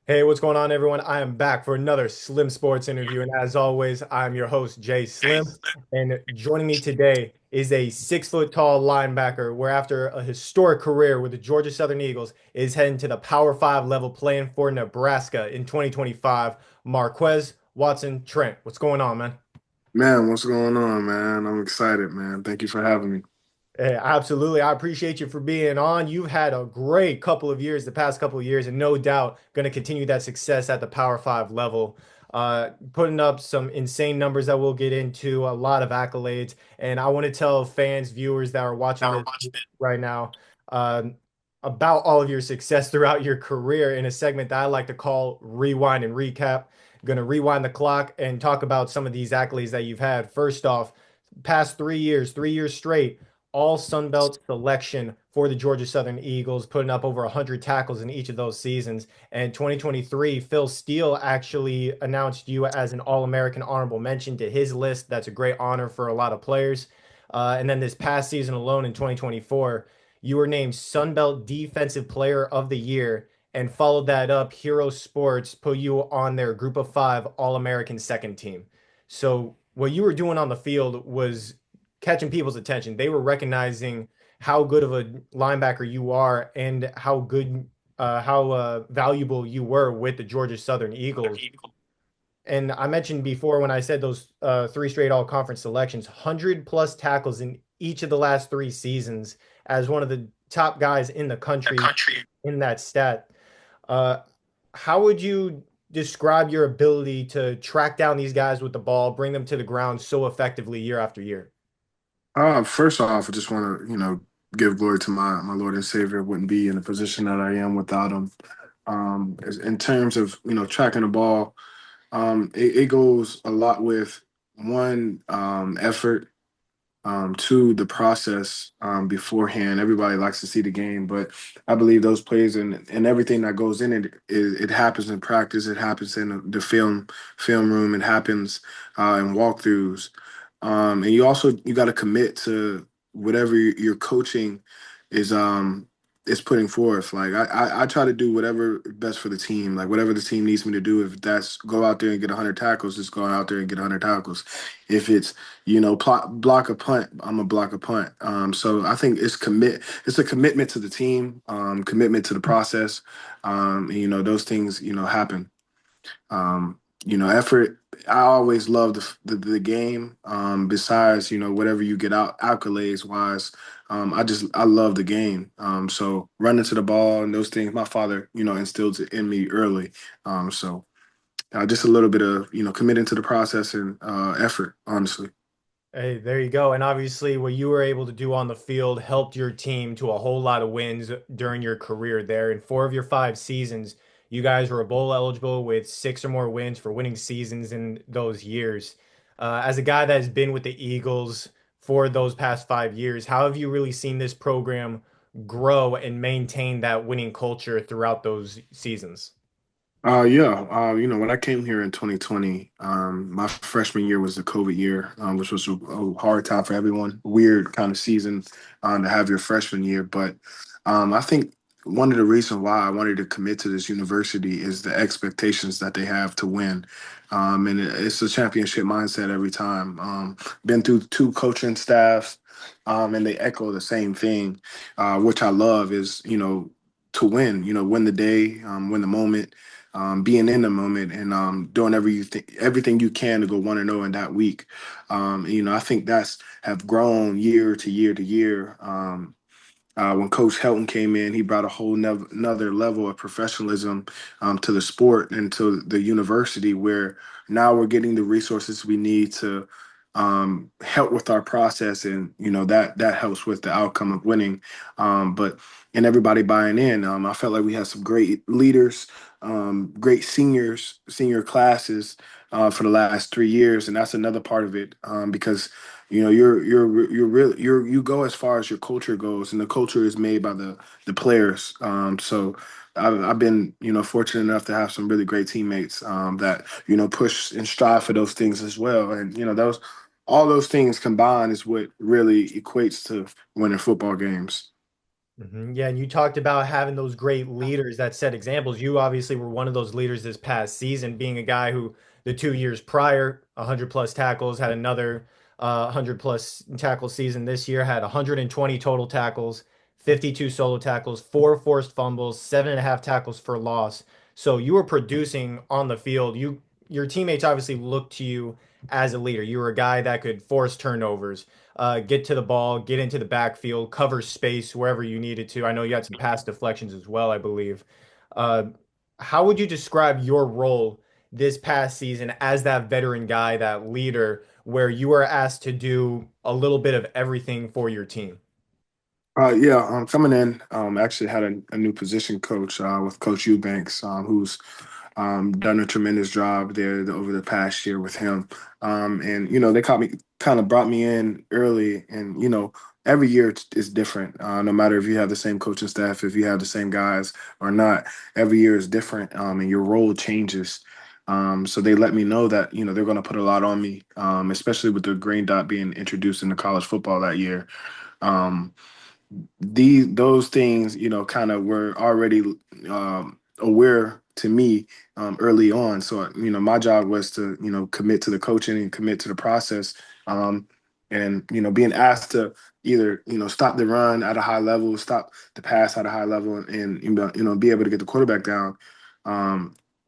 Hey, what's going on, everyone? I am back for another Slim Sports interview. And as always, I'm your host, Jay Slim. And joining me today is a 6 foot tall linebacker, where after a historic career with the Georgia Southern Eagles, is heading to the Power Five level playing for Nebraska in 2025, Marques Watson-Trent. What's going on, man? Man, what's going on, man? I'm excited, man. Thank you for having me. Hey, absolutely. I appreciate you for being on. You've had a great couple of years, the past couple of years, and no doubt going to continue that success at the Power Five level. Putting up some insane numbers that we'll get into, a lot of accolades. And I want to tell fans, viewers that are watching this right now, um, about all of your success throughout your career in a segment that I like to call Rewind and Recap. Going to rewind the clock and talk about some of these accolades that you've had. First off, past 3 years, 3 years straight all Sun Belt selection for the Georgia Southern Eagles, putting up over 100 tackles in each of those seasons. And 2023, Phil Steele actually announced you as an All-American honorable mention to his list. That's a great honor for a lot of players. And then this past season alone in 2024, you were named Sun Belt Defensive Player of the Year and followed that up. Hero Sports put you on their Group of Five All-American second team. So what you were doing on the field was catching people's attention. They were recognizing how good of a linebacker you are and how valuable you were with the Georgia Southern Eagles. And I mentioned before when I said those three straight all conference selections, 100 plus tackles in each of the last 3 seasons as one of the top guys in the country in that stat. Uh, how would you describe your ability to track down these guys with the ball, bring them to the ground so effectively year after year? First off, I just want to, give glory to my Lord and Savior. Wouldn't be in the position that I am without him. In terms of, tracking the ball, it goes a lot with one, effort, to the process beforehand. Everybody likes to see the game, but I believe those plays and everything that goes in it happens in practice. It happens in the film room. It happens in walkthroughs. And you got to commit to whatever your coaching is is putting forth. Like I try to do whatever best for the team. Like whatever the team needs me to do. If that's go out there and get 100 tackles, just go out there and get 100 tackles. If it's block a punt, I'm a block a punt. So I think it's a commitment to the team, commitment to the process. And, those things happen. Effort. I always love the game. Besides, whatever you get out accolades wise, I love the game. So running to the ball and those things, my father, instilled it in me early. So just a little bit of committing to the process and effort, honestly. Hey, there you go. And obviously, what you were able to do on the field helped your team to a whole lot of wins during your career there. In 4 of your 5 seasons, you guys were bowl eligible with 6 or more wins for winning seasons in those years. As a guy that has been with the Eagles for those past 5 years, how have you really seen this program grow and maintain that winning culture throughout those seasons? Yeah. When I came here in 2020, my freshman year was the COVID year, which was a hard time for everyone. Weird kind of season to have your freshman year, but I think one of the reasons why I wanted to commit to this university is the expectations that they have to win, and it's a championship mindset every time. Been through two coaching staffs, and they echo the same thing, which I love is to win. Win the day, win the moment, being in the moment and doing everything you can to go 1-0 in that week. I think that's have grown year to year to year. When Coach Helton came in, he brought a whole another level of professionalism to the sport and to the university, where now we're getting the resources we need to help with our process, and that helps with the outcome of winning. But and everybody buying in, I felt like we had some great leaders, great senior classes for the last 3 years, and that's another part of it because you go as far as your culture goes, and the culture is made by the players. So I've been fortunate enough to have some really great teammates that push and strive for those things as well, and those all those things combined is what really equates to winning football games. Yeah, and you talked about having those great leaders that set examples. You obviously were one of those leaders this past season, being a guy who the 2 years prior, 100 plus tackles, had another 100 plus tackle season this year, had 120 total tackles, 52 solo tackles, four forced fumbles, 7.5 tackles for loss. So you were producing on the field. Your teammates obviously looked to you as a leader. You were a guy that could force turnovers, get to the ball, get into the backfield, cover space wherever you needed to. I know you had some pass deflections as well, I believe. Uh, how would you describe your role this past season as that veteran guy, that leader, where you were asked to do a little bit of everything for your team? Yeah, coming in, actually had a new position coach with Coach Eubanks, who's done a tremendous job there over the past year with him. And they caught me, kind of brought me in early, and every year is different. No matter if you have the same coaching staff, if you have the same guys or not, every year is different, and your role changes. So they let me know that they're going to put a lot on me, especially with the green dot being introduced into college football that year. Um, those things kind of were already aware to me early on, so my job was to commit to the coaching and commit to the process, and being asked to either stop the run at a high level, stop the pass at a high level, and be able to get the quarterback down,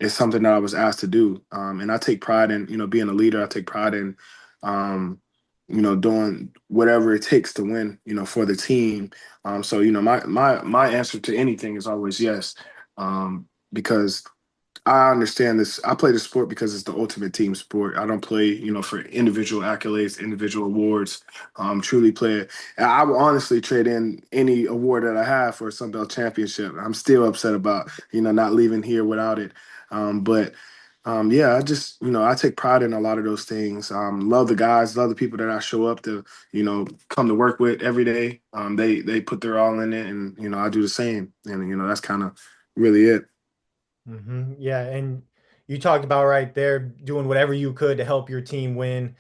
is something that I was asked to do, and I take pride in being a leader. I take pride in doing whatever it takes to win for the team. So my answer to anything is always yes, because I understand this. I play the sport because it's the ultimate team sport. I don't play for individual accolades, individual awards. Truly play it. And I will honestly trade in any award that I have for a Sun Belt championship. I'm still upset about not leaving here without it. But yeah, I just I take pride in a lot of those things. Love the guys, love the people that I show up to come to work with every day. They put their all in it, and I do the same. And that's kind of really it. Yeah, and you talked about right there doing whatever you could to help your team win,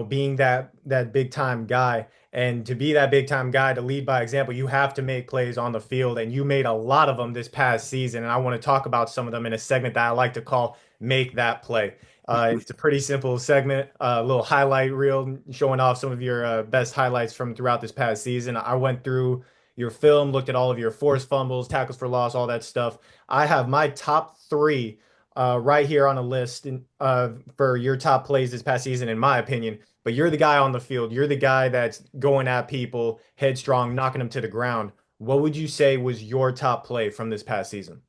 being that big time guy. And to be that big time guy to lead by example, you have to make plays on the field, and you made a lot of them this past season. And I want to talk about some of them in a segment that I like to call "Make That Play." It's a pretty simple segment, a little highlight reel showing off some of your best highlights from throughout this past season. I went through your film, looked at all of your forced fumbles, tackles for loss, all that stuff. I have my top three right here on a list for your top plays this past season, in my opinion. But you're the guy on the field. You're the guy that's going at people headstrong, knocking them to the ground. What would you say was your top play from this past season?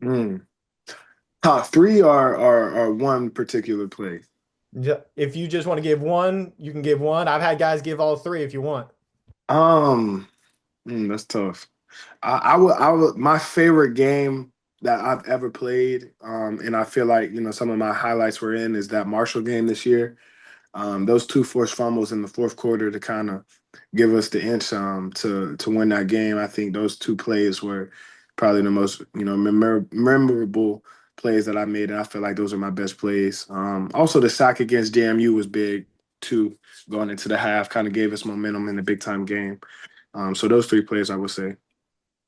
Mm. Top three are one particular play. If you just want to give one, you can give one. I've had guys give all three if you want. Um, that's tough. I would my favorite game that I've ever played, and I feel like some of my highlights were in is that Marshall game this year. Those two forced fumbles in the fourth quarter to kind of give us the inch to win that game. I think those two plays were probably the most memorable plays that I made, and I feel like those are my best plays. Also, the sack against JMU was big too. Going into the half, kind of gave us momentum in the big time game. So those three plays, I would say.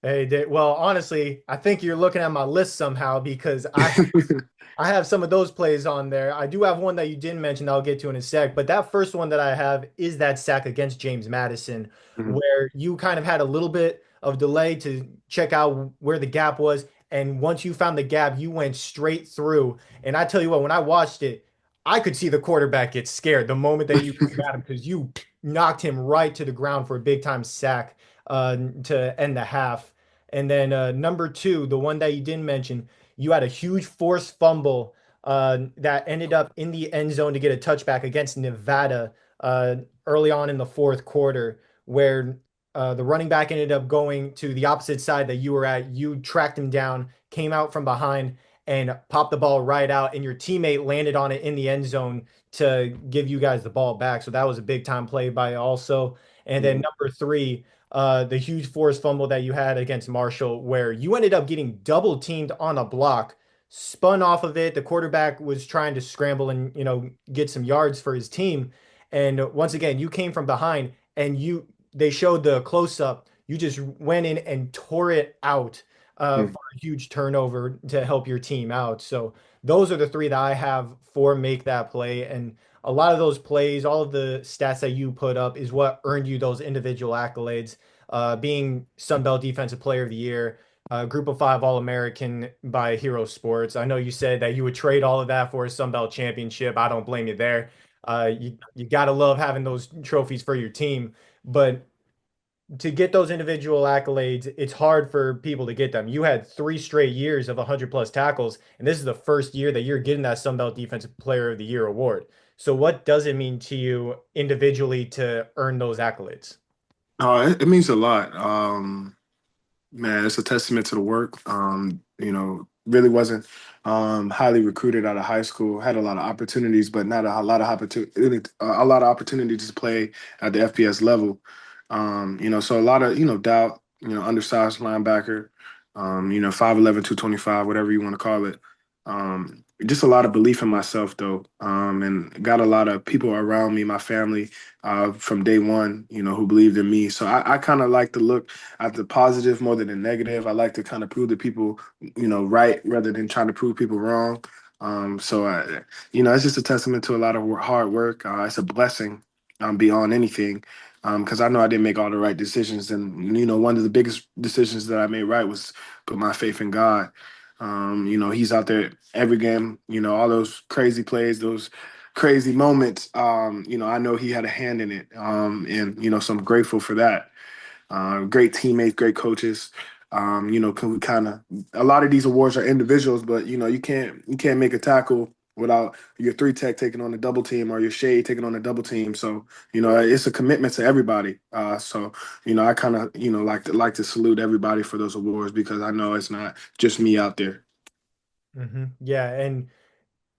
Hey, well, honestly, I think you're looking at my list somehow because I have some of those plays on there. I do have one that you didn't mention that I'll get to in a sec, but that first one that I have is that sack against James Madison, Mhm. where you kind of had a little bit of delay to check out where the gap was. And once you found the gap, you went straight through. And I tell you what, when I watched it, I could see the quarterback get scared the moment that you came at him because you knocked him right to the ground for a big time sack to end the half. And then number two, the one that you didn't mention, you had a huge forced fumble that ended up in the end zone to get a touchback against Nevada early on in the fourth quarter, where the running back ended up going to the opposite side that you were at. You tracked him down, came out from behind, and popped the ball right out, and your teammate landed on it in the end zone to give you guys the ball back. So that was a big time play by also. And then Mhm. number three, the huge forced fumble that you had against Marshall, where you ended up getting double teamed on a block, spun off of it. The quarterback was trying to scramble and get some yards for his team, and once again, you came from behind, and they showed the close up. you just went in and tore it out Mm. for a huge turnover to help your team out. So those are the three that I have for make that play. And a lot of those plays, all of the stats that you put up is what earned you those individual accolades, being Sun Belt Defensive Player of the Year, Group of Five All-American by Hero Sports. I know you said that you would trade all of that for a Sun Belt championship. I don't blame you there. You gotta love having those trophies for your team, but to get those individual accolades, it's hard for people to get them. You had 3 straight years of 100 plus tackles, and this is the first year that you're getting that Sun Belt Defensive Player of the Year award. So, what does it mean to you individually to earn those accolades? It means a lot. Man, it's a testament to the work. Really wasn't highly recruited out of high school. Had a lot of opportunities, but not a lot of opportunities to play at the FBS level. So a lot of doubt. Undersized linebacker. 5'11", 225, whatever you want to call it. Just a lot of belief in myself, though, and got a lot of people around me, my family, from day one, who believed in me. So I kind of like to look at the positive more than the negative. I like to kind of prove the people, right rather than trying to prove people wrong. It's just a testament to a lot of hard work. It's a blessing beyond anything because I know I didn't make all the right decisions. And, one of the biggest decisions that I made right was put my faith in God. He's out there every game, all those crazy plays, those crazy moments. I know he had a hand in it. So I'm grateful for that. Great teammates, great coaches. Can we kind of a lot of these awards are individuals, but you can't make a tackle without your three tech taking on a double team or your shade taking on a double team. So it's a commitment to everybody. I kind of like to salute everybody for those awards because I know it's not just me out there. Yeah, and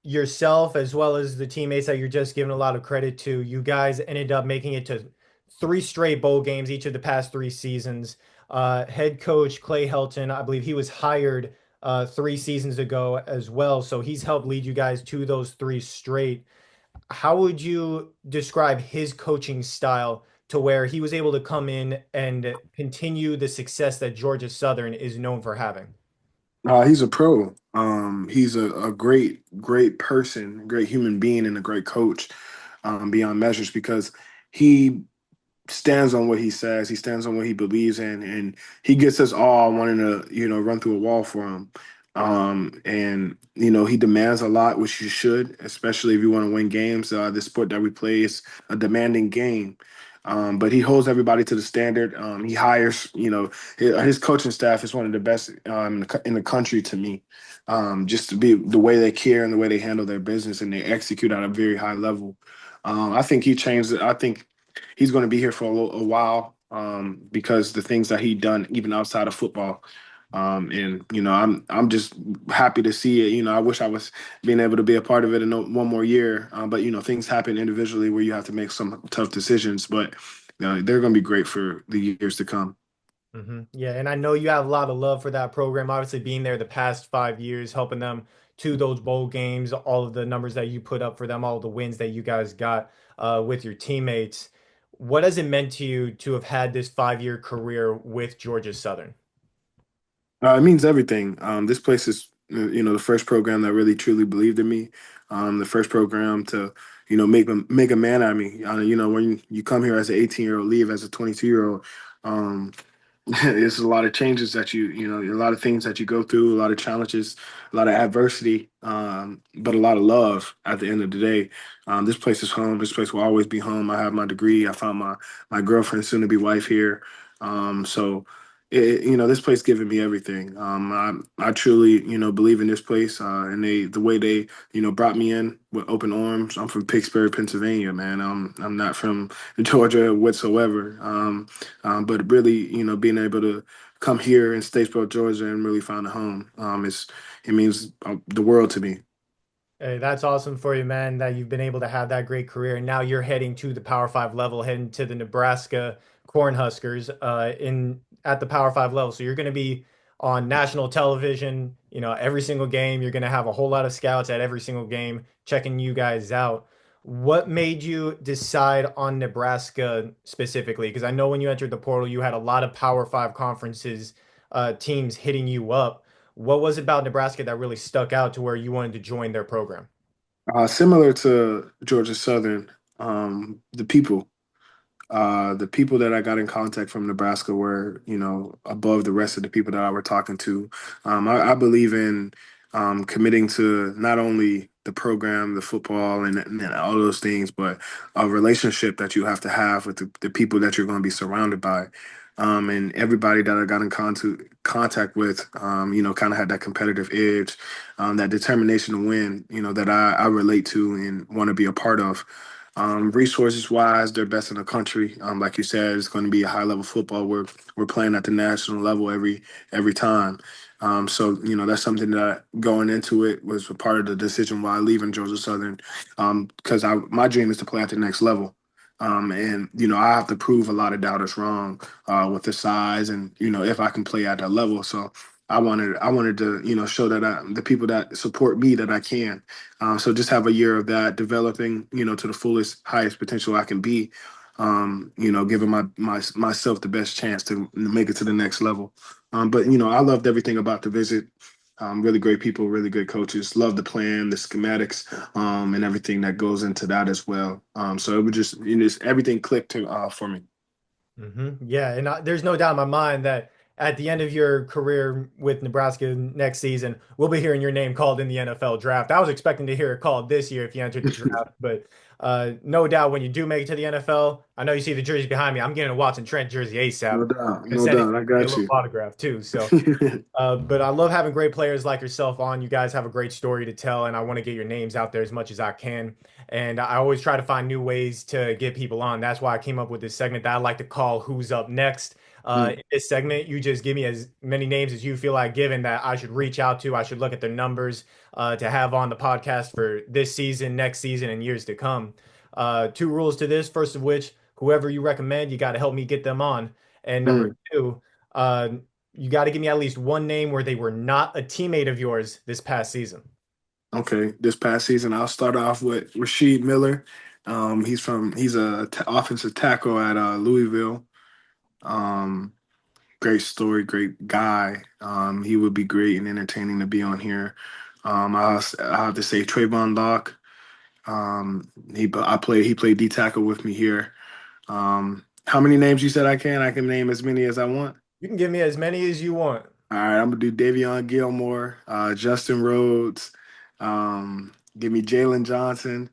yourself as well as the teammates that you're just giving a lot of credit to, you guys ended up making it to 3 straight bowl games each of the past 3 seasons. Head coach Clay Helton, I believe he was hired 3 seasons ago as well, so he's helped lead you guys to those 3 straight. How would you describe his coaching style to where he was able to come in and continue the success that Georgia Southern is known for having? He's a pro. He's a great, great person, great human being, and a great coach beyond measures because he stands on what he says. He stands on what he believes in, and he gets us all wanting to, run through a wall for him. And he demands a lot, which you should, especially if you want to win games. The sport that we play is a demanding game. But he holds everybody to the standard. He hires, his coaching staff is one of the best in the country to me. Just to be the way they care and the way they handle their business and they execute at a very high level. I think he changed it. I think he's going to be here for a while because the things that he done even outside of football. And I'm just happy to see it. I wish I was being able to be a part of it in one more year. But things happen individually where you have to make some tough decisions. But they're going to be great for the years to come. Yeah, and I know you have a lot of love for that program. Obviously, being there the past 5 years, helping them to those bowl games, all of the numbers that you put up for them, all of the wins that you guys got with your teammates. What has it meant to you to have had this 5 year career with Georgia Southern? It means everything. This place is, the first program that really truly believed in me. The first program to, make a man out of me. When you come here as an 18-year-old, leave as a 22-year-old. Um, It's a lot of changes that a lot of things that you go through, a lot of challenges, a lot of adversity, but a lot of love at the end of the day. This place is home. This place will always be home. I have my degree. I found my girlfriend, soon to be wife here. This place giving me everything. I truly, believe in this place, and the way they, brought me in with open arms. I'm from Pittsburgh, Pennsylvania, man. I'm not from Georgia whatsoever. But really, being able to come here in Statesboro, Georgia, and really find a home, it means the world to me. Hey, that's awesome for you, man, that you've been able to have that great career. And now you're heading to the Power Five level, heading to the Nebraska Cornhuskers in at the Power Five level. So you're going to be on national television, every single game. You're going to have a whole lot of scouts at every single game checking you guys out. What made you decide on Nebraska specifically? Because I know when you entered the portal, you had a lot of Power Five conferences teams hitting you up. What was it about Nebraska that really stuck out to where you wanted to join their program? Similar to Georgia Southern, the people. The people that I got in contact from Nebraska were, above the rest of the people that I were talking to. I believe in committing to not only the program, the football, and all those things, but a relationship that you have to have with the people that you're going to be surrounded by. And everybody that I got in contact with, kind of had that competitive edge, that determination to win, that I relate to and want to be a part of. Resources wise, they're best in the country. Like you said, it's going to be a high level football. We're playing at the national level every time. So that's something that going into it was a part of the decision why I leave in Georgia Southern, because my dream is to play at the next level. And I have to prove a lot of doubters wrong with the size and if I can play at that level. So I wanted to show that the people that support me that I can. So just have a year of that, developing, to the fullest, highest potential I can be. Giving myself the best chance to make it to the next level. But I loved everything about the visit. Really great people, really good coaches. Love the plan, the schematics, and everything that goes into that as well. So it would just everything clicked for me. Yeah, and there's no doubt in my mind that at the end of your career with Nebraska next season, we'll be hearing your name called in the NFL draft. I was expecting to hear it called this year if you entered the draft, but no doubt when you do make it to the NFL, I know you see the jersey behind me. I'm getting a Watson-Trent jersey ASAP No doubt, and no sending doubt. I you a got little you. autograph too. So but I love having great players like yourself on. You guys have a great story to tell, and I want to get your names out there as much as I can. And I always try to find new ways to get people on. That's why I came up with this segment that I like to call Who's Up Next. Mm, In this segment, you just give me as many names as you feel like giving that I should reach out to. I should look at their numbers to have on the podcast for this season, next season, and years to come. Two rules to this. First of which, whoever you recommend, you got to help me get them on. And number mm. two, uh, you got to give me at least one name where they were not a teammate of yours this past season. Okay, this past season, I'll start off with Rasheed Miller. He's a offensive tackle at Louisville. Um, Great story, great guy. He would be great and entertaining to be on here. I have to say Trayvon Lock. He played D tackle with me here. How many names you said I can? I can name as many as I want. You can give me as many as you want. All right, I'm gonna do Davion Gilmore, Justin Rhodes. Give me Jalen Johnson.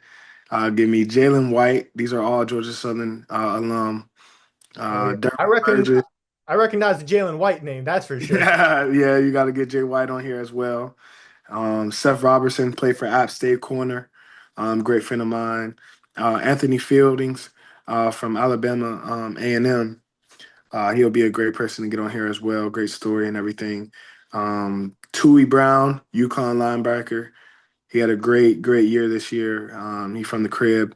Give me Jalen White. These are all Georgia Southern alum. Oh yeah, Derwin Burgess. I recognize the Jalen White name. That's for sure. Yeah, yeah, you got to get Jay White on here as well. Seth Robertson played for App State corner. Great friend of mine. Anthony Fieldings from Alabama A&M. He'll be a great person to get on here as well. Great story and everything. Tui Brown, UConn linebacker. He had a great year this year. He from the crib.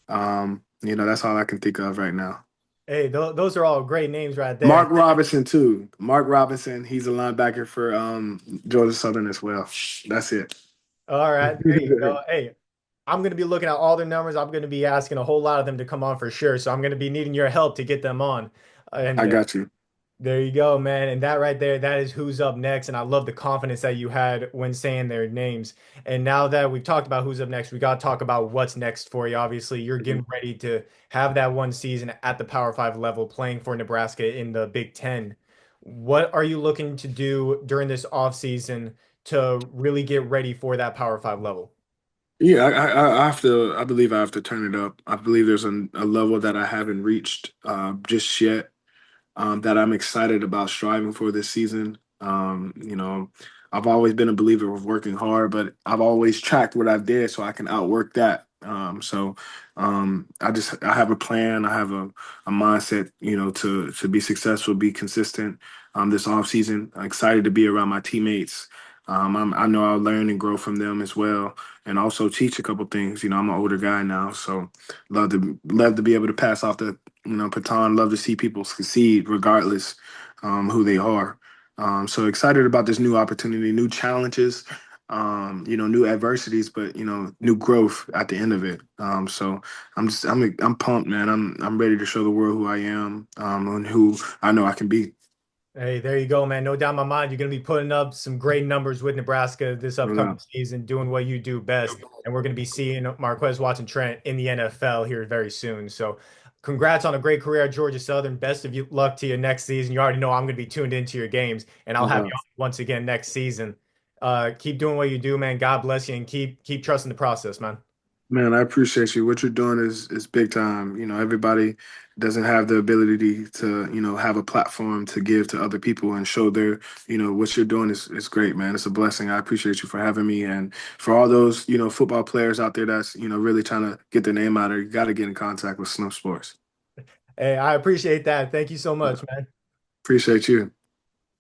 That's all I can think of right now. Hey, those are all great names right there. Mark Robinson too. Mark Robinson, he's a linebacker for Georgia Southern as well. That's it. All right, there you go. Hey, I'm going to be looking at all their numbers. I'm going to be asking a whole lot of them to come on for sure. So I'm going to be needing your help to get them on. I And got you. there you go, man. And that right there, that is who's up next. And I love the confidence that you had when saying their names. And now that we've talked about who's up next, we got to talk about what's next for you. Obviously, you're getting ready to have that one season at the Power Five level playing for Nebraska in the Big Ten. What are you looking to do during this offseason to really get ready for that Power Five level? Yeah, I have to. I believe I have to turn it up. I believe there's a level that I haven't reached just yet. That I'm excited about striving for this season. I've always been a believer of working hard, but I've always tracked what I've did so I can outwork that. I have a plan. I have a mindset, to be successful, be consistent. This off season, I'm excited to be around my teammates. I know I'll learn and grow from them as well, and also teach a couple things. I'm an older guy now, so love to be able to pass off the Patan. Love to see people succeed regardless who they are. So excited about this new opportunity, new challenges. new adversities, but new growth at the end of it. So I'm pumped, man. I'm ready to show the world who I am, and who I know I can be. Hey, there you go, man. No doubt in my mind, you're going to be putting up some great numbers with Nebraska this No upcoming doubt. season, doing what you do best. And we're going to be seeing Marques Watson-Trent in the NFL here very soon. So, congrats on a great career at Georgia Southern. Best of luck to you next season. You already know I'm going to be tuned into your games, and I'll No have you doubt. on once again next season. Keep doing what you do, man. God bless you, and keep trusting the process, man. Man, I appreciate you. What you're doing is big time. Everybody doesn't have the ability to, have a platform to give to other people and show what you're doing is great, man. It's a blessing. I appreciate you for having me. And for all those, football players out there that's, really trying to get their name out there, you got to get in contact with Slim Sports. Hey, I appreciate that. Thank you so much, man. Appreciate you.